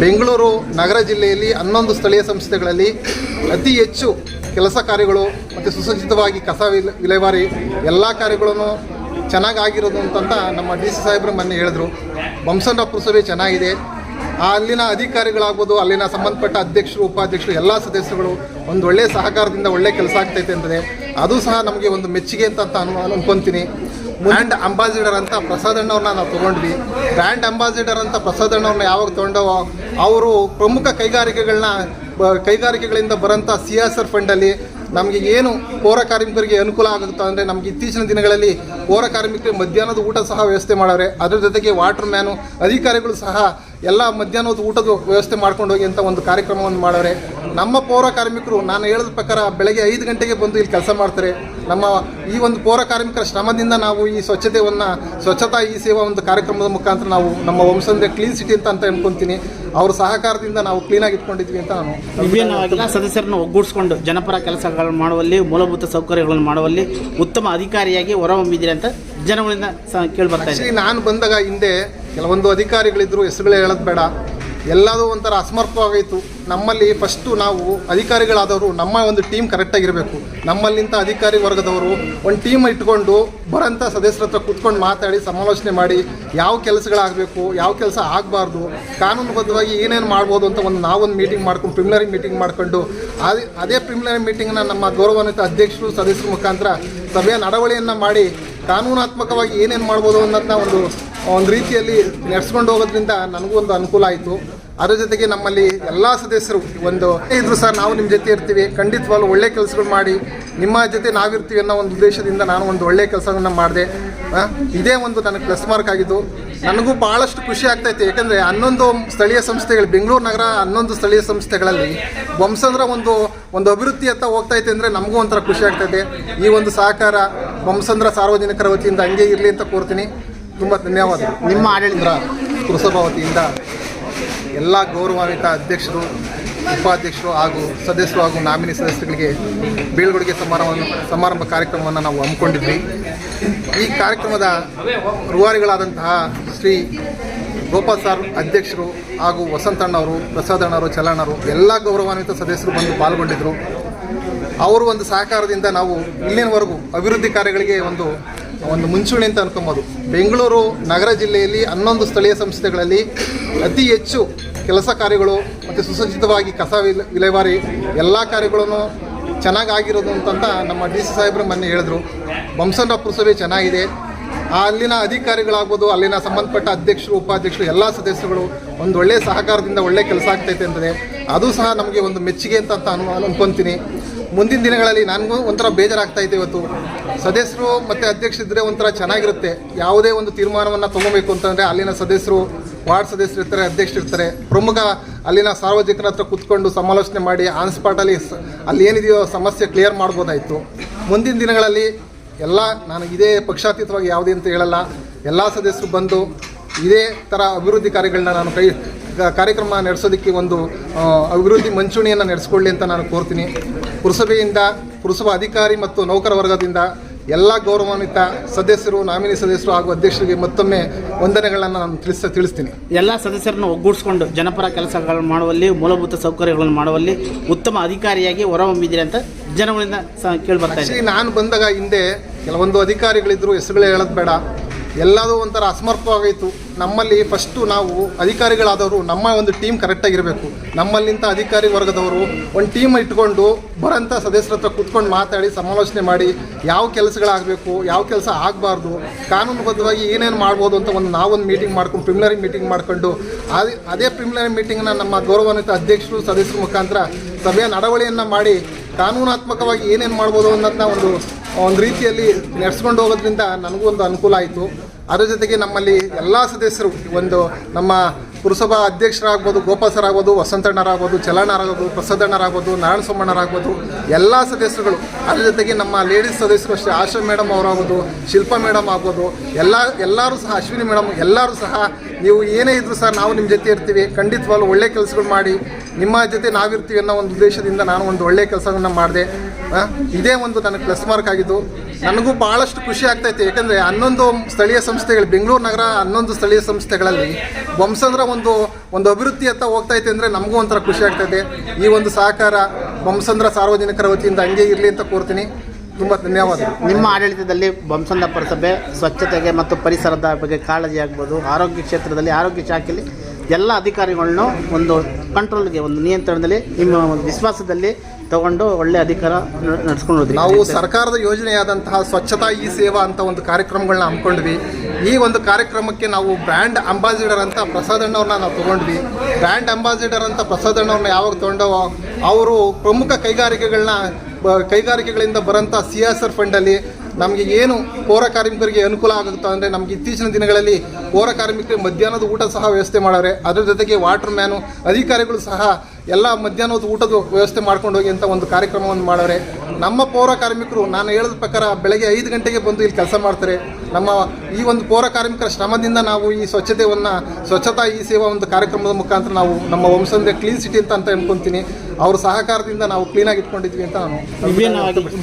ಬೆಂಗಳೂರು ನಗರ ಜಿಲ್ಲೆಯಲ್ಲಿ 11 ಸ್ಥಳೀಯ ಸಂಸ್ಥೆಗಳಲ್ಲಿ ಅತಿ ಹೆಚ್ಚು ಕೆಲಸ ಕಾರ್ಯಗಳು ಮತ್ತು ಸುಸಜ್ಜಿತವಾಗಿ ಕಸ ವಿಲೇವಾರಿ ಎಲ್ಲ ಕಾರ್ಯಗಳನ್ನು ಚೆನ್ನಾಗಾಗಿರೋದು ಅಂತ ನಮ್ಮ ಡಿ ಸಿ ಸಾಹೇಬರು ಮೊನ್ನೆ ಹೇಳಿದ್ರು. ಬೊಮ್ಮಸಂದ್ರ ಪುರಸಭೆ ಚೆನ್ನಾಗಿದೆ. ಅಲ್ಲಿನ ಅಧಿಕಾರಿಗಳಾಗ್ಬೋದು, ಅಲ್ಲಿನ ಸಂಬಂಧಪಟ್ಟ ಅಧ್ಯಕ್ಷರು, ಉಪಾಧ್ಯಕ್ಷರು, ಎಲ್ಲ ಸದಸ್ಯರುಗಳು ಒಂದು ಒಳ್ಳೆಯ ಸಹಕಾರದಿಂದ ಒಳ್ಳೆ ಕೆಲಸ ಆಗ್ತೈತೆ ಅಂದರೆ ಅದು ಸಹ ನಮಗೆ ಒಂದು ಮೆಚ್ಚುಗೆ ಅಂತ ಅನ್ಕೊತೀನಿ. ಬ್ರ್ಯಾಂಡ್ ಅಂಬಾಸಿಡರ್ ಅಂತ ಪ್ರಸಾದ್ ಅಣ್ಣವ್ರನ್ನ ನಾವು ತೊಗೊಂಡ್ವಿ. ಬ್ರ್ಯಾಂಡ್ ಅಂಬಾಸಿಡರ್ ಅಂತ ಪ್ರಸಾದ್ ಅಣ್ಣವ್ರನ್ನ ಯಾವಾಗ ತೊಗೊಂಡವೋ ಅವರು ಪ್ರಮುಖ ಕೈಗಾರಿಕೆಗಳಿಂದ ಬರೋಂಥ CSR ಫಂಡಲ್ಲಿ ನಮಗೆ ಏನು ಪೌರ ಕಾರ್ಮಿಕರಿಗೆ ಅನುಕೂಲ ಆಗುತ್ತೆ ಅಂದರೆ ನಮಗೆ ಇತ್ತೀಚಿನ ದಿನಗಳಲ್ಲಿ ಪೌರ ಕಾರ್ಮಿಕರಿಗೆ ಮಧ್ಯಾಹ್ನದ ಊಟ ಸಹ ವ್ಯವಸ್ಥೆ ಮಾಡವ್ರೆ. ಅದ್ರ ಜೊತೆಗೆ ವಾಟರ್ ಮ್ಯಾನು ಅಧಿಕಾರಿಗಳು ಸಹ ಎಲ್ಲ ಮಧ್ಯಾಹ್ನದ ಊಟದ ವ್ಯವಸ್ಥೆ ಮಾಡ್ಕೊಂಡು ಹೋಗಿ ಅಂತ ಒಂದು ಕಾರ್ಯಕ್ರಮವನ್ನು ಮಾಡವ್ರೆ. ನಮ್ಮ ಪೌರ ಕಾರ್ಮಿಕರು ನಾನು ಹೇಳಿದ ಪ್ರಕಾರ ಬೆಳಗ್ಗೆ 5 ಗಂಟೆಗೆ ಬಂದು ಇಲ್ಲಿ ಕೆಲಸ ಮಾಡ್ತಾರೆ. ನಮ್ಮ ಈ ಒಂದು ಪೌರ ಕಾರ್ಮಿಕರ ಶ್ರಮದಿಂದ ನಾವು ಈ ಸ್ವಚ್ಛತಾ ಈ ಸೇವಾ ಒಂದು ಕಾರ್ಯಕ್ರಮದ ಮುಖಾಂತರ ನಾವು ನಮ್ಮ ವಂಶಂದ್ರೆ ಕ್ಲೀನ್ ಸಿಟಿ ಅಂತ ಅನ್ಕೊಂತೀನಿ. ಅವ್ರ ಸಹಕಾರದಿಂದ ನಾವು ಕ್ಲೀನಾಗಿ ಇಟ್ಕೊಂಡಿದ್ವಿ ಅಂತ ನಾನು ವಿಭಿನ್ನವಾಗಿ ಸದಸ್ಯರನ್ನು ಒಗ್ಗೂಡಿಸಿಕೊಂಡು ಜನಪರ ಕೆಲಸಗಳನ್ನು ಮಾಡುವಲ್ಲಿ, ಮೂಲಭೂತ ಸೌಕರ್ಯಗಳನ್ನು ಮಾಡುವಲ್ಲಿ ಉತ್ತಮ ಅಧಿಕಾರಿಯಾಗಿ ಹೊರಹೊಮ್ಮಿದ್ದೀರಿ ಅಂತ ಜನಗಳಿಂದ ಕೇಳಿಬರ್ತಾ ಇದೆ. ನಾನು ಬಂದಾಗ ಹಿಂದೆ ಕೆಲವೊಂದು ಅಧಿಕಾರಿಗಳಿದ್ರು, ಹೆಸರುಗಳೇ ಹೇಳೋದು ಬೇಡ, ಎಲ್ಲದೂ ಒಂಥರ ಅಸಮರ್ಪವಾಗಾಯಿತು. ನಮ್ಮಲ್ಲಿ ಫಸ್ಟು ನಾವು ಅಧಿಕಾರಿಗಳಾದವರು ನಮ್ಮ ಒಂದು ಟೀಮ್ ಕರೆಕ್ಟಾಗಿರಬೇಕು. ನಮ್ಮಲ್ಲಿಂಥ ಅಧಿಕಾರಿ ವರ್ಗದವರು ಒಂದು ಟೀಮ್ ಇಟ್ಕೊಂಡು ಬರೋಂಥ ಸದಸ್ಯರ ಹತ್ರ ಕೂತ್ಕೊಂಡು ಮಾತಾಡಿ ಸಮಾಲೋಚನೆ ಮಾಡಿ ಯಾವ ಕೆಲಸಗಳಾಗಬೇಕು, ಯಾವ ಕೆಲಸ ಆಗಬಾರ್ದು, ಕಾನೂನುಬದ್ಧವಾಗಿ ಏನೇನು ಮಾಡ್ಬೋದು ಅಂತ ನಾವೊಂದು ಮೀಟಿಂಗ್ ಮಾಡ್ಕೊಂಡು ಪ್ರಿಲಿಮಿನರಿ ಮೀಟಿಂಗ್ ಮಾಡ್ಕೊಂಡು ಅದೇ ಪ್ರಿಲಿಮಿನರಿ ಮೀಟಿಂಗ್ನ ನಮ್ಮ ಗೌರವಾನ್ವಿತ ಅಧ್ಯಕ್ಷರು ಸದಸ್ಯರ ಮುಖಾಂತರ ಸಭೆಯ ನಡವಳಿಯನ್ನು ಮಾಡಿ ಕಾನೂನಾತ್ಮಕವಾಗಿ ಏನೇನು ಮಾಡ್ಬೋದು ಅನ್ನೋದನ್ನ ಒಂದು ರೀತಿಯಲ್ಲಿ ನಡೆಸ್ಕೊಂಡು ಹೋಗೋದ್ರಿಂದ ನನಗೂ ಒಂದು ಅನುಕೂಲ ಆಯಿತು. ಅದರ ಜೊತೆಗೆ ನಮ್ಮಲ್ಲಿ ಎಲ್ಲ ಸದಸ್ಯರು ಇದ್ರು ಸರ್, ನಾವು ನಿಮ್ಮ ಜೊತೆ ಇರ್ತೀವಿ, ಖಂಡಿತವಾಗ್ಲೂ ಒಳ್ಳೆ ಕೆಲಸಗಳು ಮಾಡಿ ನಿಮ್ಮ ಜೊತೆ ನಾವಿರ್ತೀವಿ ಅನ್ನೋ ಒಂದು ಉದ್ದೇಶದಿಂದ ನಾನು ಒಂದು ಒಳ್ಳೆಯ ಕೆಲಸವನ್ನು ಮಾಡಿದೆ. ಇದೇ ಒಂದು ನನಗೆ ಪ್ಲಸ್ ಮಾರ್ಕ್ ಆಗಿದ್ದು. ನನಗೂ ಭಾಳಷ್ಟು ಖುಷಿ ಆಗ್ತೈತೆ. ಯಾಕಂದರೆ 11 ಸ್ಥಳೀಯ ಸಂಸ್ಥೆಗಳು, ಬೆಂಗಳೂರು ನಗರ 11 ಸ್ಥಳೀಯ ಸಂಸ್ಥೆಗಳಲ್ಲಿ ಬೊಮ್ಮಸಂದ್ರ ಒಂದು ಅಭಿವೃದ್ಧಿ ಅಂತ ಹೋಗ್ತೈತೆ ಅಂದರೆ ನಮಗೂ ಒಂಥರ ಖುಷಿ ಆಗ್ತೈತೆ. ಈ ಒಂದು ಸಹಕಾರ ಬೊಮ್ಮಸಂದ್ರ ಸಾರ್ವಜನಿಕರ ವತಿಯಿಂದ ಹಂಗೆ ಇರಲಿ ಅಂತ ಕೋರ್ತೀನಿ. ತುಂಬ ಧನ್ಯವಾದಗಳು. ನಿಮ್ಮ ಆಡಳಿತ ಪುರಸಭಾ ವತಿಯಿಂದ ಎಲ್ಲ ಗೌರವಾನ್ವಿತ ಅಧ್ಯಕ್ಷರು, ಉಪಾಧ್ಯಕ್ಷರು ಹಾಗೂ ಸದಸ್ಯರು ಹಾಗೂ ನಾಮಿನಿ ಸದಸ್ಯರಿಗೆ ಬೀಳ್ಕೊಡುಗೆ ಸಮಾರಂಭ ಕಾರ್ಯಕ್ರಮವನ್ನು ನಾವು ಹಮ್ಮಿಕೊಂಡಿದ್ವಿ. ಈ ಕಾರ್ಯಕ್ರಮದ ರೂವಾರಿಗಳಾದಂತಹ ಶ್ರೀ ಗೋಪಾಲ್ ಸರ್ ಅಧ್ಯಕ್ಷರು ಹಾಗೂ ವಸಂತಣ್ಣವರು, ಪ್ರಸಾದ್ ಅಣ್ಣವರು, ಚಲಣ್ಣವರು ಎಲ್ಲ ಗೌರವಾನ್ವಿತ ಸದಸ್ಯರು ಬಂದು ಪಾಲ್ಗೊಂಡಿದ್ದರು. ಅವರು ಒಂದು ಸಹಕಾರದಿಂದ ನಾವು ಇಲ್ಲಿನವರೆಗೂ ಅಭಿವೃದ್ಧಿ ಕಾರ್ಯಗಳಿಗೆ ಒಂದು ಮುಂಚೂಣಿ ಅಂತ ಅನ್ಕೊಬೋದು. ಬೆಂಗಳೂರು ನಗರ ಜಿಲ್ಲೆಯಲ್ಲಿ 11 ಸ್ಥಳೀಯ ಸಂಸ್ಥೆಗಳಲ್ಲಿ ಅತಿ ಹೆಚ್ಚು ಕೆಲಸ ಕಾರ್ಯಗಳು ಮತ್ತು ಸುಸಜ್ಜಿತವಾಗಿ ಕಸ ವಿಲೇವಾರಿ ಎಲ್ಲ ಕಾರ್ಯಗಳನ್ನು ಚೆನ್ನಾಗಾಗಿರೋದು ಅಂತ ನಮ್ಮ ಡಿ ಸಿ ಸಾಹೇಬರು ಮೊನ್ನೆ ಹೇಳಿದ್ರು. ಬೊಮ್ಮಸಂದ್ರ ಪುರಸಭೆ ಚೆನ್ನಾಗಿದೆ. ಅಲ್ಲಿನ ಅಧಿಕಾರಿಗಳಾಗ್ಬೋದು, ಅಲ್ಲಿನ ಸಂಬಂಧಪಟ್ಟ ಅಧ್ಯಕ್ಷರು, ಉಪಾಧ್ಯಕ್ಷರು, ಎಲ್ಲ ಸದಸ್ಯರುಗಳು ಒಂದು ಒಳ್ಳೆಯ ಸಹಕಾರದಿಂದ ಒಳ್ಳೆ ಕೆಲಸ ಆಗ್ತೈತೆ ಅಂದರೆ ಅದು ಸಹ ನಮಗೆ ಒಂದು ಮೆಚ್ಚುಗೆ ಅಂತ ಅನ್ಕೊತೀನಿ. ಮುಂದಿನ ದಿನಗಳಲ್ಲಿ ನನಗೂ ಒಂಥರ ಬೇಜಾರಾಗ್ತಾಯಿದೆ. ಇವತ್ತು ಸದಸ್ಯರು ಮತ್ತು ಅಧ್ಯಕ್ಷರಿದ್ದರೆ ಒಂಥರ ಚೆನ್ನಾಗಿರುತ್ತೆ. ಯಾವುದೇ ಒಂದು ತೀರ್ಮಾನವನ್ನು ತೊಗೋಬೇಕು ಅಂತಂದರೆ ಅಲ್ಲಿನ ಸದಸ್ಯರು, ವಾರ್ಡ್ ಸದಸ್ಯರು ಇರ್ತಾರೆ, ಅಧ್ಯಕ್ಷರು ಇರ್ತಾರೆ, ಪ್ರಮುಖ ಅಲ್ಲಿನ ಸಾರ್ವಜನಿಕರ ಹತ್ರ ಕೂತ್ಕೊಂಡು ಸಮಾಲೋಚನೆ ಮಾಡಿ ಆನ್ ಸ್ಪಾಟಲ್ಲಿ ಅಲ್ಲಿ ಏನಿದೆಯೋ ಸಮಸ್ಯೆ ಕ್ಲಿಯರ್ ಮಾಡ್ಬೋದಾಯಿತು. ಮುಂದಿನ ದಿನಗಳಲ್ಲಿ ನಾನು ಇದೇ ಪಕ್ಷಾತೀತವಾಗಿ ಯಾವುದೇ ಅಂತ ಹೇಳಲ್ಲ, ಎಲ್ಲ ಸದಸ್ಯರು ಬಂದು ಇದೇ ಥರ ಅಭಿವೃದ್ಧಿ ಕಾರ್ಯಗಳನ್ನ ನಾನು ಕಾರ್ಯಕ್ರಮ ನಡೆಸೋದಕ್ಕೆ ಒಂದು ಅಭಿವೃದ್ಧಿ ಮಂಚೂಣಿಯನ್ನು ನಡೆಸ್ಕೊಳ್ಳಿ ಅಂತ ನಾನು ಕೋರ್ತೀನಿ. ಪುರಸಭೆಯಿಂದ, ಪುರಸಭಾ ಅಧಿಕಾರಿ ಮತ್ತು ನೌಕರ ವರ್ಗದಿಂದ ಎಲ್ಲ ಗೌರವಾನ್ವಿತ ಸದಸ್ಯರು, ನಾಮಿನಿ ಸದಸ್ಯರು ಹಾಗೂ ಅಧ್ಯಕ್ಷರಿಗೆ ಮತ್ತೊಮ್ಮೆ ವಂದನೆಗಳನ್ನು ನಾನು ತಿಳಿಸ್ತೀನಿ. ಎಲ್ಲ ಸದಸ್ಯರನ್ನು ಒಗ್ಗೂಡಿಸಿಕೊಂಡು ಜನಪರ ಕೆಲಸಗಳನ್ನು ಮಾಡುವಲ್ಲಿ, ಮೂಲಭೂತ ಸೌಕರ್ಯಗಳನ್ನು ಮಾಡುವಲ್ಲಿ ಉತ್ತಮ ಅಧಿಕಾರಿಯಾಗಿ ಹೊರಹೊಮ್ಮಿದ್ದೀರಿ ಅಂತ ಜನಗಳಿಂದ ಕೇಳಿಬರ್ತಾ ಇದೆ. ನಾನು ಬಂದಾಗ ಹಿಂದೆ ಕೆಲವೊಂದು ಅಧಿಕಾರಿಗಳಿದ್ರು, ಹೆಸರುಗಳೇ ಹೇಳೋದು ಬೇಡ, ಎಲ್ಲದೂ ಒಂಥರ ಅಸಮರ್ಪವಾಗಾಯಿತು. ನಮ್ಮಲ್ಲಿ ಫಸ್ಟು ನಾವು ಅಧಿಕಾರಿಗಳಾದವರು ನಮ್ಮ ಒಂದು ಟೀಮ್ ಕರೆಕ್ಟಾಗಿರಬೇಕು. ನಮ್ಮಲ್ಲಿಂಥ ಅಧಿಕಾರಿ ವರ್ಗದವರು ಒಂದು ಟೀಮ್ ಇಟ್ಕೊಂಡು ಬರೋಂಥ ಸದಸ್ಯರ ಹತ್ರ ಕೂತ್ಕೊಂಡು ಮಾತಾಡಿ ಸಮಾಲೋಚನೆ ಮಾಡಿ ಯಾವ ಕೆಲಸಗಳಾಗಬೇಕು, ಯಾವ ಕೆಲಸ ಆಗಬಾರ್ದು, ಕಾನೂನುಬದ್ಧವಾಗಿ ಏನೇನು ಮಾಡ್ಬೋದು ಅಂತ ನಾವೊಂದು ಮೀಟಿಂಗ್ ಮಾಡ್ಕೊಂಡು ಪ್ರಿಲಿಮಿನರಿ ಮೀಟಿಂಗ್ ಮಾಡ್ಕೊಂಡು ಅದೇ ಪ್ರಿಲಿಮಿನರಿ ಮೀಟಿಂಗ್ನ ನಮ್ಮ ಗೌರವಾನ್ವಿತ ಅಧ್ಯಕ್ಷರು ಸದಸ್ಯರ ಮುಖಾಂತರ ಸಭೆಯ ನಡವಳಿಯನ್ನು ಮಾಡಿ ಕಾನೂನಾತ್ಮಕವಾಗಿ ಏನೇನು ಮಾಡ್ಬೋದು ಅನ್ನೋದನ್ನ ಒಂದು ರೀತಿಯಲ್ಲಿ ನಡೆಸ್ಕೊಂಡು ಹೋಗೋದ್ರಿಂದ ನನಗೂ ಒಂದು ಅನುಕೂಲ ಆಯಿತು. ಅದರ ಜೊತೆಗೆ ನಮ್ಮಲ್ಲಿ ಎಲ್ಲ ಸದಸ್ಯರು ನಮ್ಮ ಪುರಸಭಾ ಅಧ್ಯಕ್ಷರಾಗ್ಬೋದು, ಗೋಪಾಲ್ ಸರ್ ಆಗ್ಬೋದು, ವಸಂತಣ್ಣರಾಗ್ಬೋದು, ಚಲಣ್ಣರಾಗ್ಬೋದು, ಪ್ರಸಾದಣ್ಣರಾಗ್ಬೋದು, ನಾರಾಯಣ ಸೋಮಣ್ಣರಾಗ್ಬೋದು, ಎಲ್ಲ ಸದಸ್ಯರುಗಳು. ಅದ್ರ ಜೊತೆಗೆ ನಮ್ಮ ಲೇಡೀಸ್ ಸದಸ್ಯರು ಅಷ್ಟೇ, ಆಶಾ ಮೇಡಮ್ ಅವರಾಗ್ಬೋದು, ಶಿಲ್ಪಾ ಮೇಡಮ್ ಆಗ್ಬೋದು, ಎಲ್ಲರೂ ಸಹ, ಅಶ್ವಿನಿ ಮೇಡಮ್, ಎಲ್ಲರೂ ಸಹ ನೀವು ಏನೇ ಇದ್ರು ಸರ್ ನಾವು ನಿಮ್ಮ ಜೊತೆ ಇರ್ತೀವಿ, ಖಂಡಿತವಾಗ್ಲೂ ಒಳ್ಳೆ ಕೆಲಸಗಳು ಮಾಡಿ ನಿಮ್ಮ ಜೊತೆ ನಾವಿರ್ತೀವಿ ಅನ್ನೋ ಒಂದು ಉದ್ದೇಶದಿಂದ ನಾನು ಒಂದು ಒಳ್ಳೆ ಕೆಲಸವನ್ನು ಮಾಡಿದೆ. ಇದೇ ಒಂದು ನನಗೆ ಪ್ಲಸ್ ಮಾರ್ಕ್ ಆಗಿದ್ದು. ನನಗೂ ಭಾಳಷ್ಟು ಖುಷಿ ಆಗ್ತೈತೆ, ಯಾಕಂದರೆ 11 ಸ್ಥಳೀಯ ಸಂಸ್ಥೆಗಳು, ಬೆಂಗಳೂರು ನಗರ 11 ಸ್ಥಳೀಯ ಸಂಸ್ಥೆಗಳಲ್ಲಿ ಬೊಮ್ಮಸಂದ್ರ ಒಂದು ಅಭಿವೃದ್ಧಿ ಹೋಗ್ತೈತೆ ಅಂದರೆ ನಮಗೂ ಒಂಥರ ಖುಷಿ ಆಗ್ತೈತೆ. ಈ ಒಂದು ಸಹಕಾರ ಬೊಮ್ಮಸಂದ್ರ ಸಾರ್ವಜನಿಕರ ವತಿಯಿಂದ ಹಂಗೆ ಇರಲಿ ಅಂತ ಕೋರ್ತೀನಿ. ತುಂಬ ಧನ್ಯವಾದಗಳು. ನಿಮ್ಮ ಆಡಳಿತದಲ್ಲಿ ಬೊಮ್ಮಸಂದ್ರ ಪುರಸಭೆ ಸ್ವಚ್ಛತೆಗೆ ಮತ್ತು ಪರಿಸರದ ಬಗ್ಗೆ ಕಾಳಜಿ ಆಗ್ಬೋದು, ಆರೋಗ್ಯ ಕ್ಷೇತ್ರದಲ್ಲಿ ಆರೋಗ್ಯ ಶಾಖೆಯಲ್ಲಿ ಎಲ್ಲ ಅಧಿಕಾರಿಗಳನ್ನು ಒಂದು ಕಂಟ್ರೋಲ್ಗೆ, ಒಂದು ನಿಯಂತ್ರಣದಲ್ಲಿ, ನಿಮ್ಮ ಒಂದು ವಿಶ್ವಾಸದಲ್ಲಿ ತಗೊಂಡು ಒಳ್ಳೆ ಅಧಿಕಾರ ನಡೆಸ್ಕೊಂಡು ಹೋದ್ರಿ. ನಾವು ಸರ್ಕಾರದ ಯೋಜನೆಯಾದಂತಹ ಸ್ವಚ್ಛತಾ ಈ ಸೇವಾ ಅಂತ ಒಂದು ಕಾರ್ಯಕ್ರಮಗಳನ್ನ ಹಮ್ಮಿಕೊಂಡ್ವಿ. ಈ ಒಂದು ಕಾರ್ಯಕ್ರಮಕ್ಕೆ ನಾವು ಬ್ರ್ಯಾಂಡ್ ಅಂಬಾಸಿಡರ್ ಅಂತ ಪ್ರಸಾದಣ್ಣವ್ರನ್ನ ನಾವು ತೊಗೊಂಡ್ವಿ. ಬ್ರ್ಯಾಂಡ್ ಅಂಬಾಸಿಡರ್ ಅಂತ ಪ್ರಸಾದಣ್ಣವ್ರನ್ನ ಯಾವಾಗ ತೊಗೊಂಡೋ ಅವರು ಪ್ರಮುಖ ಕೈಗಾರಿಕೆಗಳಿಂದ ಬರೋಂಥ CSR ಫಂಡಲ್ಲಿ ನಮಗೆ ಏನು ಪೌರ ಕಾರ್ಮಿಕರಿಗೆ ಅನುಕೂಲ ಆಗುತ್ತೋ ಅಂದರೆ, ನಮಗೆ ಇತ್ತೀಚಿನ ದಿನಗಳಲ್ಲಿ ಪೌರ ಕಾರ್ಮಿಕರಿಗೆ ಮಧ್ಯಾಹ್ನದ ಊಟ ಸಹ ವ್ಯವಸ್ಥೆ ಮಾಡವ್ರೆ. ಅದ್ರ ಜೊತೆಗೆ ವಾಟರ್ ಮ್ಯಾನು ಅಧಿಕಾರಿಗಳು ಸಹ ಎಲ್ಲ ಮಧ್ಯಾಹ್ನದ ಊಟದ ವ್ಯವಸ್ಥೆ ಮಾಡ್ಕೊಂಡು ಹೋಗಿ ಅಂತ ಒಂದು ಕಾರ್ಯಕ್ರಮವನ್ನು ಮಾಡವ್ರೆ. ನಮ್ಮ ಪೌರ ಕಾರ್ಮಿಕರು ನಾನು ಹೇಳಿದ ಪ್ರಕಾರ ಬೆಳಗ್ಗೆ 5 ಗಂಟೆಗೆ ಬಂದು ಇಲ್ಲಿ ಕೆಲಸ ಮಾಡ್ತಾರೆ. ನಮ್ಮ ಈ ಒಂದು ಪೌರ ಕಾರ್ಮಿಕರ ಶ್ರಮದಿಂದ ನಾವು ಈ ಸ್ವಚ್ಛತಾ ಈ ಸೇವಾ ಒಂದು ಕಾರ್ಯಕ್ರಮದ ಮುಖಾಂತರ ನಾವು ನಮ್ಮ ವಂಶಂದ್ರೆ ಕ್ಲೀನ್ ಸಿಟಿ ಅಂತ ಅನ್ಕೊಂತೀನಿ. ಅವ್ರ ಸಹಕಾರದಿಂದ ನಾವು ಕ್ಲೀನಾಗಿ ಇಟ್ಕೊಂಡಿದ್ವಿ ಅಂತ ನಾನು.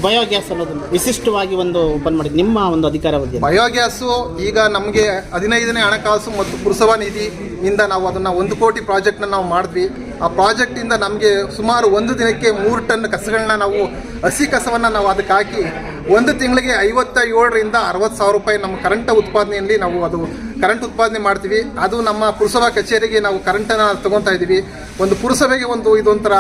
ಬಯೋಗ್ಯಾಸ್ ಅನ್ನೋದನ್ನು ವಿಶಿಷ್ಟವಾಗಿ ಒಂದು ಓಪನ್ ಮಾಡಿ ನಿಮ್ಮ ಒಂದು ಅಧಿಕಾರ ಬಗ್ಗೆ. ಬಯೋಗ್ಯಾಸು ಈಗ ನಮಗೆ 15ನೇ ಹಣಕಾಸು ಮತ್ತು ಪುರಸಭಾ ನಿಧಿಯಿಂದ ನಾವು ಅದನ್ನು 1 ಕೋಟಿ ಪ್ರಾಜೆಕ್ಟ್ನ ನಾವು ಮಾಡಿದ್ವಿ. ಆ ಪ್ರಾಜೆಕ್ಟಿಂದ ನಮಗೆ ಸುಮಾರು ಒಂದು ದಿನಕ್ಕೆ 3 ಟನ್ ಕಸಗಳನ್ನ ನಾವು ಹಸಿ ಕಸವನ್ನು ನಾವು ಅದಕ್ಕೆ ಹಾಕಿ ಒಂದು ತಿಂಗಳಿಗೆ 57,000ರಿಂದ 60,000 ರೂಪಾಯಿ ನಮ್ಮ ಕರೆಂಟ್ ಉತ್ಪಾದನೆಯಲ್ಲಿ ನಾವು ಅದು ಕರೆಂಟ್ ಉತ್ಪಾದನೆ ಮಾಡ್ತೀವಿ. ಅದು ನಮ್ಮ ಪುರಸಭಾ ಕಚೇರಿಗೆ ನಾವು ಕರೆಂಟನ್ನು ತೊಗೊತಾ ಇದ್ದೀವಿ. ಒಂದು ಪುರಸಭೆಗೆ ಇದೊಂಥರ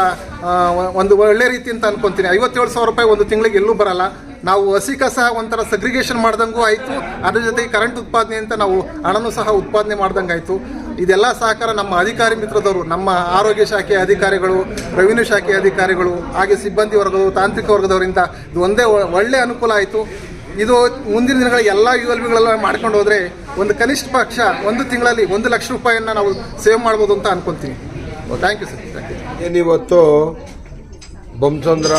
ಒಂದು ಒಳ್ಳೆ ರೀತಿ ಅಂತ ಅನ್ಕೊತೀನಿ. 57,000 ರೂಪಾಯಿ ಒಂದು ತಿಂಗಳಿಗೆ ಎಲ್ಲೂ ಬರಲ್ಲ. ನಾವು ಹಸಿ ಕಸ ಒಂಥರ ಸಗ್ರಿಗೇಷನ್ ಮಾಡ್ದಂಗೂ ಆಯಿತು, ಅದ್ರ ಜೊತೆಗೆ ಕರೆಂಟ್ ಉತ್ಪಾದನೆ ಅಂತ ನಾವು ಹಣನೂ ಸಹ ಉತ್ಪಾದನೆ ಮಾಡ್ದಂಗೆ ಆಯಿತು. ಇದೆಲ್ಲ ಸಹಕಾರ ನಮ್ಮ ಅಧಿಕಾರಿ ಮಿತ್ರದವರು, ನಮ್ಮ ಆರೋಗ್ಯ ಶಾಖೆ ಅಧಿಕಾರಿಗಳು, ರೆವಿನ್ಯೂ ಶಾಖೆ ಅಧಿಕಾರಿಗಳು, ಹಾಗೆ ಸಿಬ್ಬಂದಿ ವರ್ಗದವರು, ತಾಂತ್ರಿಕ ವರ್ಗದವರಿಂದ ಇದು ಒಂದೇ ಒಳ್ಳೆ ಅನುಕೂಲ ಆಯಿತು. ಇದು ಮುಂದಿನ ದಿನಗಳ ಎಲ್ಲ ULBಗಳೆಲ್ಲ ಮಾಡ್ಕೊಂಡು ಹೋದರೆ ಒಂದು ಕನಿಷ್ಠ ಪಕ್ಷ ಒಂದು ತಿಂಗಳಲ್ಲಿ 1 ಲಕ್ಷ ರೂಪಾಯಿಯನ್ನು ನಾವು ಸೇವ್ ಮಾಡ್ಬೋದು ಅಂತ ಅನ್ಕೊತೀನಿ. Thank you sir. Thank you. ಏನಿವತ್ತು ಬೊಮ್ಮಸಂದ್ರ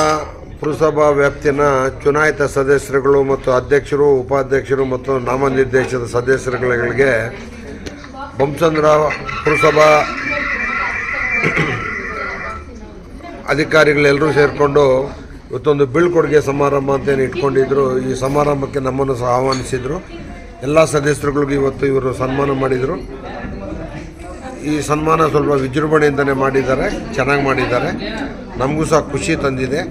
ಪುರಸಭಾ ವ್ಯಾಪ್ತಿನ ಚುನಾಯಿತ ಸದಸ್ಯರುಗಳು ಮತ್ತು ಅಧ್ಯಕ್ಷರು, ಉಪಾಧ್ಯಕ್ಷರು ಮತ್ತು ನಾಮನಿರ್ದೇಶಿತ ಸದಸ್ಯರುಗಳಿಗೆ ಬೊಮ್ಮಸಂದ್ರ ಪುರಸಭಾ ಅಧಿಕಾರಿಗಳೆಲ್ಲರೂ ಸೇರಿಕೊಂಡು ಇವತ್ತೊಂದು ಬೀಳ್ಕೊಡುಗೆ ಸಮಾರಂಭ ಅಂತೇನು ಇಟ್ಕೊಂಡಿದ್ರು. ಈ ಸಮಾರಂಭಕ್ಕೆ ನಮ್ಮನ್ನು ಸಹ ಆಹ್ವಾನಿಸಿದರು. ಎಲ್ಲ ಸದಸ್ಯರುಗಳಿಗೂ ಇವತ್ತು ಇವರು ಸನ್ಮಾನ ಮಾಡಿದರು. ಈ ಸನ್ಮಾನ ಸ್ವಲ್ಪ ವಿಜೃಂಭಣೆಯಿಂದಲೇ ಮಾಡಿದ್ದಾರೆ, ಚೆನ್ನಾಗಿ ಮಾಡಿದ್ದಾರೆ. ನಮಗೂ ಸಹ ಖುಷಿ ತಂದಿದೆ.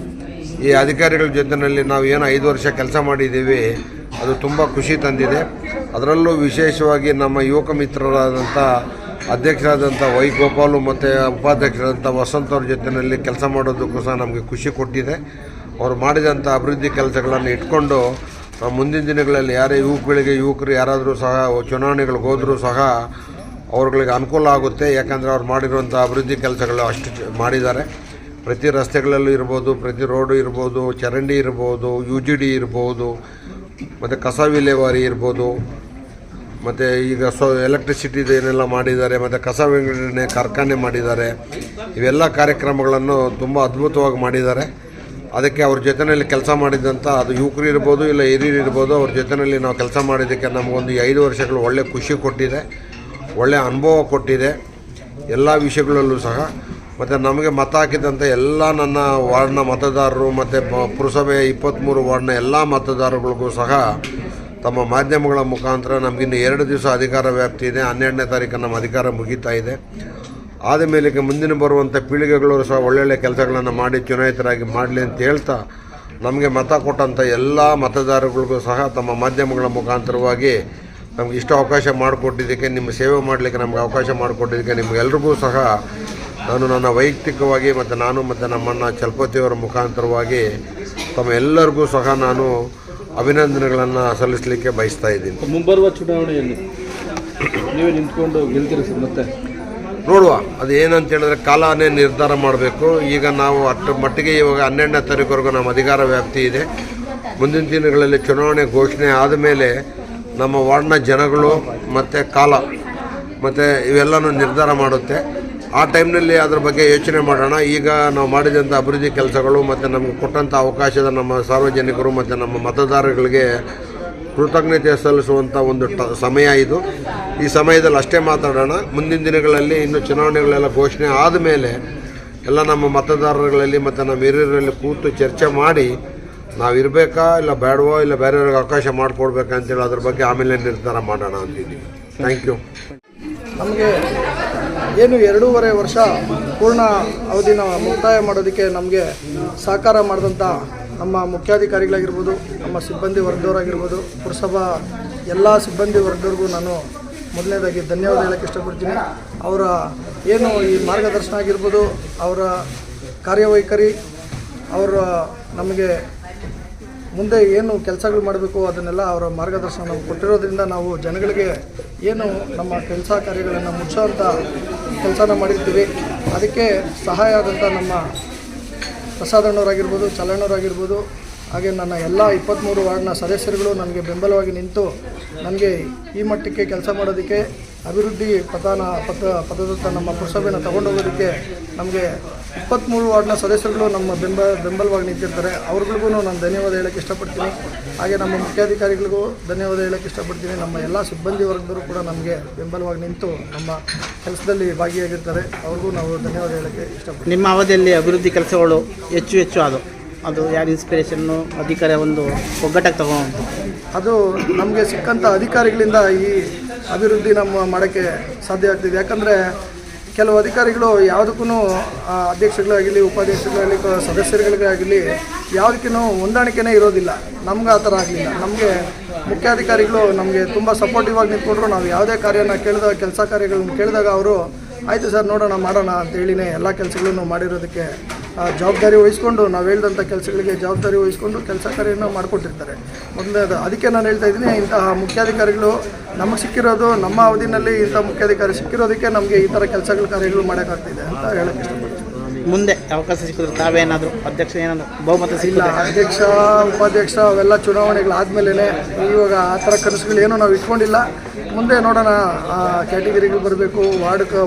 ಈ ಅಧಿಕಾರಿಗಳ ಜೊತೆಯಲ್ಲಿ ನಾವು ಏನು 5 ವರ್ಷ ಕೆಲಸ ಮಾಡಿದ್ದೀವಿ, ಅದು ತುಂಬ ಖುಷಿ ತಂದಿದೆ. ಅದರಲ್ಲೂ ವಿಶೇಷವಾಗಿ ನಮ್ಮ ಯುವಕ ಮಿತ್ರರಾದಂಥ ಅಧ್ಯಕ್ಷರಾದಂಥ ವೈ ಗೋಪಾಲು ಮತ್ತು ಉಪಾಧ್ಯಕ್ಷರಾದಂಥ ವಸಂತ್ ಅವ್ರ ಜೊತೆಯಲ್ಲಿ ಕೆಲಸ ಮಾಡೋದಕ್ಕೂ ಸಹ ನಮಗೆ ಖುಷಿ ಕೊಟ್ಟಿದೆ. ಅವರು ಮಾಡಿದಂಥ ಅಭಿವೃದ್ಧಿ ಕೆಲಸಗಳನ್ನು ಇಟ್ಕೊಂಡು ಮುಂದಿನ ದಿನಗಳಲ್ಲಿ ಯಾರೇ ಯುವಕರು ಯಾರಾದರೂ ಸಹ ಚುನಾವಣೆಗಳಿಗೆ ಹೋದರೂ ಸಹ ಅವ್ರುಗಳಿಗೆ ಅನುಕೂಲ ಆಗುತ್ತೆ. ಯಾಕಂದರೆ ಅವ್ರು ಮಾಡಿರುವಂಥ ಅಭಿವೃದ್ಧಿ ಕೆಲಸಗಳು ಅಷ್ಟು ಮಾಡಿದ್ದಾರೆ. ಪ್ರತಿ ರಸ್ತೆಗಳಲ್ಲೂ ಇರ್ಬೋದು, ಪ್ರತಿ ರೋಡು ಇರ್ಬೋದು, ಚರಂಡಿ ಇರ್ಬೋದು, UGD ಇರ್ಬೋದು, ಮತ್ತು ಕಸ ವಿಲೇವಾರಿ ಇರ್ಬೋದು, ಮತ್ತು ಈಗ ಎಲೆಕ್ಟ್ರಿಸಿಟಿದು ಏನೆಲ್ಲ ಮಾಡಿದ್ದಾರೆ, ಮತ್ತು ಕಸ ವಿಂಗಡಣೆ ಕಾರ್ಖಾನೆ ಮಾಡಿದ್ದಾರೆ. ಇವೆಲ್ಲ ಕಾರ್ಯಕ್ರಮಗಳನ್ನು ತುಂಬ ಅದ್ಭುತವಾಗಿ ಮಾಡಿದ್ದಾರೆ. ಅದಕ್ಕೆ ಅವ್ರ ಜೊತೆಯಲ್ಲಿ ಕೆಲಸ ಮಾಡಿದಂಥ ಅದು ಯುವಕರು ಇರ್ಬೋದು, ಇಲ್ಲ ಹಿರಿಯರು ಇರ್ಬೋದು, ಅವ್ರ ಜೊತೆಯಲ್ಲಿ ನಾವು ಕೆಲಸ ಮಾಡಿದ್ದಕ್ಕೆ ನಮಗೊಂದು 5 ವರ್ಷಗಳು ಒಳ್ಳೆ ಖುಷಿ ಕೊಟ್ಟಿದೆ, ಒಳ್ಳೆಯ ಅನುಭವ ಕೊಟ್ಟಿದೆ ಎಲ್ಲ ವಿಷಯಗಳಲ್ಲೂ ಸಹ. ಮತ್ತು ನಮಗೆ ಮತ ಹಾಕಿದಂಥ ಎಲ್ಲ ನನ್ನ ವಾರ್ಡ್ನ ಮತದಾರರು ಮತ್ತು ಪುರಸಭೆ 23 ವಾರ್ಡ್ನ ಎಲ್ಲ ಮತದಾರಗಳಿಗೂ ಸಹ ತಮ್ಮ ಮಾಧ್ಯಮಗಳ ಮುಖಾಂತರ ನಮಗಿನ್ನು 2 ದಿವಸ ಅಧಿಕಾರ ವ್ಯಾಪ್ತಿ ಇದೆ. 12ನೇ ತಾರೀಕು ನಮ್ಮ ಅಧಿಕಾರ ಮುಗೀತಾ ಇದೆ. ಆದ ಮೇಲೆಗೆ ಮುಂದಿನ ಬರುವಂಥ ಪೀಳಿಗೆಗಳು ಸಹ ಒಳ್ಳೊಳ್ಳೆ ಕೆಲಸಗಳನ್ನು ಮಾಡಿ ಚುನಾಯಿತರಾಗಿ ಮಾಡಲಿ ಅಂತ ಹೇಳ್ತಾ, ನಮಗೆ ಮತ ಕೊಟ್ಟಂಥ ಎಲ್ಲ ಮತದಾರಗಳಿಗೂ ಸಹ ತಮ್ಮ ಮಾಧ್ಯಮಗಳ ಮುಖಾಂತರವಾಗಿ ನಮ್ಗೆ ಇಷ್ಟು ಅವಕಾಶ ಮಾಡಿಕೊಟ್ಟಿದ್ದಕ್ಕೆ, ನಿಮ್ಮ ಸೇವೆ ಮಾಡಲಿಕ್ಕೆ ನಮಗೆ ಅವಕಾಶ ಮಾಡಿಕೊಟ್ಟಿದ್ದಕ್ಕೆ ನಿಮಗೆಲ್ರಿಗೂ ಸಹ ನಾನು ನನ್ನ ವೈಯಕ್ತಿಕವಾಗಿ ಮತ್ತು ನಾನು ಮತ್ತು ನಮ್ಮಣ್ಣ ಚಲಪತಿಯವರ ಮುಖಾಂತರವಾಗಿ ತಮ್ಮ ಎಲ್ಲರಿಗೂ ಸಹ ನಾನು ಅಭಿನಂದನೆಗಳನ್ನು ಸಲ್ಲಿಸಲಿಕ್ಕೆ ಬಯಸ್ತಾ ಇದ್ದೀನಿ. ಮುಂಬರುವ ಚುನಾವಣೆಯಲ್ಲಿ ನೀವೇ ನಿಂತ್ಕೊಂಡು ಗೆಲ್ತೀರಿ ಸರ್? ಮತ್ತೆ ನೋಡುವ, ಅದು ಏನಂತ ಹೇಳಿದ್ರೆ ಕಾಲನೇ ನಿರ್ಧಾರ ಮಾಡಬೇಕು. ಈಗ ನಾವು ಅಷ್ಟು ಮಟ್ಟಿಗೆ ಇವಾಗ 12ನೇ ತಾರೀಕುವರೆಗೂ ನಮ್ಮ ಅಧಿಕಾರ ವ್ಯಾಪ್ತಿ ಇದೆ. ಮುಂದಿನ ದಿನಗಳಲ್ಲಿ ಚುನಾವಣೆ ಘೋಷಣೆ ಆದಮೇಲೆ ನಮ್ಮ ವಾರ್ಡ್ನ ಜನಗಳು ಮತ್ತು ಕಾಲ ಮತ್ತು ಇವೆಲ್ಲನೂ ನಿರ್ಧಾರ ಮಾಡುತ್ತೆ. ಆ ಟೈಮ್ನಲ್ಲಿ ಅದ್ರ ಬಗ್ಗೆ ಯೋಚನೆ ಮಾಡೋಣ. ಈಗ ನಾವು ಮಾಡಿದಂಥ ಅಭಿವೃದ್ಧಿ ಕೆಲಸಗಳು ಮತ್ತು ನಮಗೆ ಕೊಟ್ಟಂಥ ಅವಕಾಶದ ನಮ್ಮ ಸಾರ್ವಜನಿಕರು ಮತ್ತು ನಮ್ಮ ಮತದಾರಗಳಿಗೆ ಕೃತಜ್ಞತೆ ಸಲ್ಲಿಸುವಂಥ ಒಂದು ಸಮಯ ಇದು. ಈ ಸಮಯದಲ್ಲಿ ಅಷ್ಟೇ ಮಾತಾಡೋಣ. ಮುಂದಿನ ದಿನಗಳಲ್ಲಿ ಇನ್ನು ಚುನಾವಣೆಗಳೆಲ್ಲ ಘೋಷಣೆ ಆದಮೇಲೆ ಎಲ್ಲ ನಮ್ಮ ಮತದಾರರುಗಳಲ್ಲಿ ಮತ್ತು ನಮ್ಮ ಹಿರಿಯರಲ್ಲಿ ಕೂತು ಚರ್ಚೆ ಮಾಡಿ ನಾವು ಇರಬೇಕಾ ಇಲ್ಲ ಬೇಡವೋ ಇಲ್ಲ ಬೇರೆಯವ್ರಿಗೆ ಅವಕಾಶ ಮಾಡಿಕೊಡ್ಬೇಕಾ ಅಂತೇಳಿ ಅದ್ರ ಬಗ್ಗೆ ಆಮೇಲೆ ನಿರ್ಧಾರ ಮಾಡೋಣ ಅಂತಿದ್ದೀವಿ. Thank you. ನಮಗೆ ಏನು 2.5 ವರ್ಷ ಪೂರ್ಣ ಅವಧಿನ ಮುಕ್ತಾಯ ಮಾಡೋದಕ್ಕೆ ನಮಗೆ ಸಹಕಾರ ಮಾಡಿದಂಥ ನಮ್ಮ ಮುಖ್ಯಾಧಿಕಾರಿಗಳಾಗಿರ್ಬೋದು, ನಮ್ಮ ಸಿಬ್ಬಂದಿ ವರ್ಗದವರಾಗಿರ್ಬೋದು, ಪುರಸಭಾ ಎಲ್ಲ ಸಿಬ್ಬಂದಿ ವರ್ಗದವ್ರಿಗೂ ನಾನು ಮೊದಲನೇದಾಗಿ ಧನ್ಯವಾದ ಹೇಳೋಕ್ಕೆ ಇಷ್ಟಪಡ್ತೀನಿ. ಅವರ ಏನು ಈ ಮಾರ್ಗದರ್ಶನ ಆಗಿರ್ಬೋದು, ಅವರ ಕಾರ್ಯವೈಖರಿ, ಅವರ ನಮಗೆ ಮುಂದೆ ಏನು ಕೆಲಸಗಳು ಮಾಡಬೇಕು ಅದನ್ನೆಲ್ಲ ಅವರ ಮಾರ್ಗದರ್ಶನ ನಾವು ಕೊಟ್ಟಿರೋದ್ರಿಂದ ನಾವು ಜನಗಳಿಗೆ ಏನು ನಮ್ಮ ಕೆಲಸ ಕಾರ್ಯಗಳನ್ನು ಮುಚ್ಚೋಂಥ ಕೆಲಸನ ಮಾಡಿರ್ತೀವಿ. ಅದಕ್ಕೆ ಸಹಾಯ ಆದಂಥ ನಮ್ಮ ಪ್ರಸಾದಣ್ಣವರಾಗಿರ್ಬೋದು, ಚಲಣ್ಣವರಾಗಿರ್ಬೋದು, ಹಾಗೆ ನನ್ನ ಎಲ್ಲ 23 ವಾರ್ಡ್ನ ಸದಸ್ಯರುಗಳು ನನಗೆ ಬೆಂಬಲವಾಗಿ ನಿಂತು ನನಗೆ ಈ ಮಟ್ಟಕ್ಕೆ ಕೆಲಸ ಮಾಡೋದಕ್ಕೆ, ಅಭಿವೃದ್ಧಿ ಪಥದತ್ತ ನಮ್ಮ ಪುರಸಭೆಯನ್ನು ತಗೊಂಡೋಗೋದಕ್ಕೆ ನಮಗೆ 23 ವಾರ್ಡ್ನ ಸದಸ್ಯರುಗಳು ನಮ್ಮ ಬೆಂಬಲವಾಗಿ ನಿಂತಿರ್ತಾರೆ. ಅವ್ರಿಗೂ ನಾನು ಧನ್ಯವಾದ ಹೇಳೋಕ್ಕೆ ಇಷ್ಟಪಡ್ತೀನಿ. ಹಾಗೆ ನಮ್ಮ ಮುಖ್ಯಾಧಿಕಾರಿಗಳಿಗೂ ಧನ್ಯವಾದ ಹೇಳೋಕ್ಕೆ ಇಷ್ಟಪಡ್ತೀನಿ. ನಮ್ಮ ಎಲ್ಲ ಸಿಬ್ಬಂದಿ ವರ್ಗದವರು ಕೂಡ ನಮಗೆ ಬೆಂಬಲವಾಗಿ ನಿಂತು ನಮ್ಮ ಕೆಲಸದಲ್ಲಿ ಭಾಗಿಯಾಗಿರ್ತಾರೆ. ಅವ್ರಿಗೂ ನಾವು ಧನ್ಯವಾದ ಹೇಳೋಕ್ಕೆ ಇಷ್ಟಪಡ್ತೀನಿ. ನಿಮ್ಮ ಅವಧಿಯಲ್ಲಿ ಅಭಿವೃದ್ಧಿ ಕೆಲಸಗಳು ಹೆಚ್ಚು ಅದು ಯಾರು ಇನ್ಸ್ಪಿರೇಷನ್ನು ಅಧಿಕಾರ ಒಂದು ಒಗ್ಗಟ್ಟಾಗಿ ತಗೊಂಡು ಅದು ನಮಗೆ ಸಿಕ್ಕಂಥ ಅಧಿಕಾರಿಗಳಿಂದ ಈ ಅಭಿವೃದ್ಧಿ ನಮ್ಮ ಮಾಡೋಕ್ಕೆ ಸಾಧ್ಯ ಆಗ್ತಿದೆ. ಯಾಕಂದರೆ ಕೆಲವು ಅಧಿಕಾರಿಗಳು ಯಾವುದಕ್ಕೂ ಅಧ್ಯಕ್ಷಗಳಾಗಲಿ, ಉಪಾಧ್ಯಕ್ಷಗಳಾಗಲಿ, ಸದಸ್ಯರುಗಳಿಗಾಗಲಿ ಯಾವುದಕ್ಕೂ ಹೊಂದಾಣಿಕೆನೇ ಇರೋದಿಲ್ಲ. ನಮ್ಗೆ ಆ ಥರ ಆಗಲಿಲ್ಲ. ನಮಗೆ ಮುಖ್ಯಾಧಿಕಾರಿಗಳು ನಮಗೆ ತುಂಬ ಸಪೋರ್ಟಿವ್ ಆಗಿ ನಿಂತ್ಕೊಂಡ್ರು. ನಾವು ಯಾವುದೇ ಕಾರ್ಯನ ಕೇಳಿದಾಗ, ಕೆಲಸ ಕಾರ್ಯಗಳನ್ನು ಕೇಳಿದಾಗ ಅವರು ಆಯಿತು ಸರ್ ನೋಡೋಣ ಮಾಡೋಣ ಅಂತೇಳಿನೇ ಎಲ್ಲ ಕೆಲಸಗಳನ್ನು ಮಾಡಿರೋದಕ್ಕೆ ಜವಾಬ್ದಾರಿ ವಹಿಸ್ಕೊಂಡು, ನಾವು ಹೇಳಿದಂಥ ಕೆಲಸಗಳಿಗೆ ಜವಾಬ್ದಾರಿ ವಹಿಸ್ಕೊಂಡು ಕೆಲಸ ಕಾರ್ಯನ ಮಾಡಿಕೊಟ್ಟಿರ್ತಾರೆ. ಮೊದಲನೇದು ಅದಕ್ಕೆ ನಾನು ಹೇಳ್ತಾ ಇದ್ದೀನಿ, ಇಂತಹ ಮುಖ್ಯಾಧಿಕಾರಿಗಳು ನಮಗೆ ಸಿಕ್ಕಿರೋದು, ನಮ್ಮ ಅವಧಿನಲ್ಲಿ ಇಂಥ ಮುಖ್ಯಾಧಿಕಾರಿ ಸಿಕ್ಕಿರೋದಕ್ಕೆ ನಮಗೆ ಈ ಥರ ಕೆಲಸಗಳು ಕಾರ್ಯಗಳು ಮಾಡೋಕ್ಕಾಗ್ತಿದೆ ಅಂತ ಹೇಳೋಕ್ಕೆ ಇಷ್ಟಪಡ್ತೀನಿ. ಮುಂದೆ ಅವಕಾಶ ಸಿಕ್ಕಿದ್ರೆ ತಾವೇನಾದರೂ ಅಧ್ಯಕ್ಷ ಏನಾದರೂ ಬಹುಮತ ಇಲ್ಲ, ಅಧ್ಯಕ್ಷ ಉಪಾಧ್ಯಕ್ಷ ಅವೆಲ್ಲ ಚುನಾವಣೆಗಳಾದಮೇಲೆ ಇವಾಗ ಆ ಥರ ಕನಸುಗಳೇನೂ ನಾವು ಇಟ್ಕೊಂಡಿಲ್ಲ. ಮುಂದೆ ನೋಡೋಣ, ಕ್ಯಾಟಗಿರಿಗಳು ಬರಬೇಕು,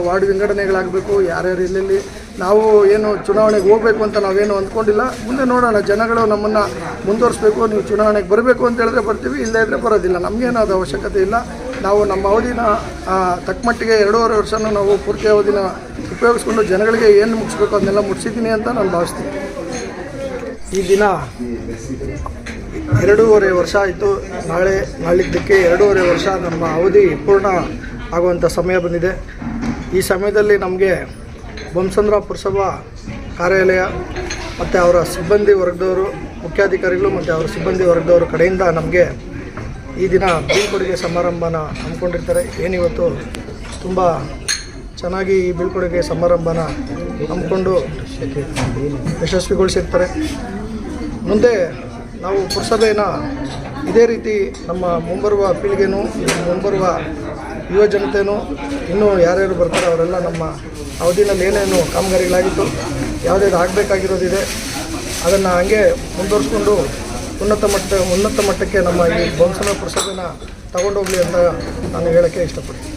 ವಾರ್ಡ್ ವಿಂಗಡಣೆಗಳಾಗಬೇಕು, ಯಾರ್ಯಾರು ಎಲ್ಲೆಲ್ಲಿ ನಾವು ಏನು ಚುನಾವಣೆಗೆ ಹೋಗಬೇಕು ಅಂತ ನಾವೇನು ಅಂದ್ಕೊಂಡಿಲ್ಲ. ಮುಂದೆ ನೋಡೋಣ, ಜನಗಳು ನಮ್ಮನ್ನು ಮುಂದುವರಿಸಬೇಕು, ನೀವು ಚುನಾವಣೆಗೆ ಬರಬೇಕು ಅಂತ ಹೇಳಿದ್ರೆ ಬರ್ತೀವಿ, ಇಲ್ಲದೇ ಇದ್ದರೆ ಬರೋದಿಲ್ಲ. ನಮಗೇನು ಅದು ಅವಶ್ಯಕತೆ ಇಲ್ಲ. ನಾವು ನಮ್ಮ ಅವಧಿನ ತಕ್ಕಮಟ್ಟಿಗೆ 2.5 ವರ್ಷನೂ ನಾವು ಪೂರ್ತಿ ಅವಧಿನ ಉಪಯೋಗಿಸ್ಕೊಂಡು ಜನಗಳಿಗೆ ಏನು ಮುಗಿಸ್ಬೇಕು ಅದನ್ನೆಲ್ಲ ಮುಗಿಸಿದ್ದೀನಿ ಅಂತ ನಾನು ಭಾವಿಸ್ತೀನಿ. ಈ ದಿನ 2.5 ವರ್ಷ ಆಯಿತು. ನಾಳಿದ್ದಕ್ಕೆ 2.5 ವರ್ಷ ನಮ್ಮ ಅವಧಿ ಪೂರ್ಣ ಆಗುವಂಥ ಸಮಯ ಬಂದಿದೆ. ಈ ಸಮಯದಲ್ಲಿ ನಮಗೆ ಬೊಮ್ಮಸಂದ್ರ ಪುರಸಭಾ ಕಾರ್ಯಾಲಯ ಮತ್ತು ಅವರ ಸಿಬ್ಬಂದಿ ವರ್ಗದವರು, ಮುಖ್ಯಾಧಿಕಾರಿಗಳು ಮತ್ತು ಅವರ ಸಿಬ್ಬಂದಿ ವರ್ಗದವರ ಕಡೆಯಿಂದ ನಮಗೆ ಈ ದಿನ ಬೀಳ್ಕೊಡುಗೆ ಸಮಾರಂಭನ ಹಮ್ಮಿಕೊಂಡಿರ್ತಾರೆ. ಏನಿವತ್ತು ತುಂಬ ಚೆನ್ನಾಗಿ ಈ ಬೀಳ್ಕೊಡುಗೆ ಸಮಾರಂಭನ ಹಮ್ಮಿಕೊಂಡು ಯಶಸ್ವಿಗೊಳಿಸಿರ್ತಾರೆ. ಮುಂದೆ ನಾವು ಪುರಸಭೆನ ಇದೇ ರೀತಿ ನಮ್ಮ ಮುಂಬರುವ ಪೀಳಿಗೆನೂ, ಮುಂಬರುವ ಯುವ ಜನತೆಯೂ, ಇನ್ನೂ ಯಾರ್ಯಾರು ಬರ್ತಾರೆ ಅವರೆಲ್ಲ ನಮ್ಮ ಅವಧಿನಲ್ಲಿ ಏನೇನು ಕಾಮಗಾರಿಗಳಾಗಿತ್ತು, ಯಾವುದ್ಯಾವುದು ಆಗಬೇಕಾಗಿರೋದಿದೆ ಅದನ್ನು ಹಂಗೆ ಮುಂದುವರಿಸ್ಕೊಂಡು ಉನ್ನತ ಮಟ್ಟಕ್ಕೆ ನಮ್ಮ ಈ ಬೊಮ್ಮಸಂದ್ರ ಪುರಸಭೆನ ತಗೊಂಡೋಗಲಿ ಅಂತ ನಾನು ಹೇಳೋಕ್ಕೆ ಇಷ್ಟಪಡ್ತೀನಿ.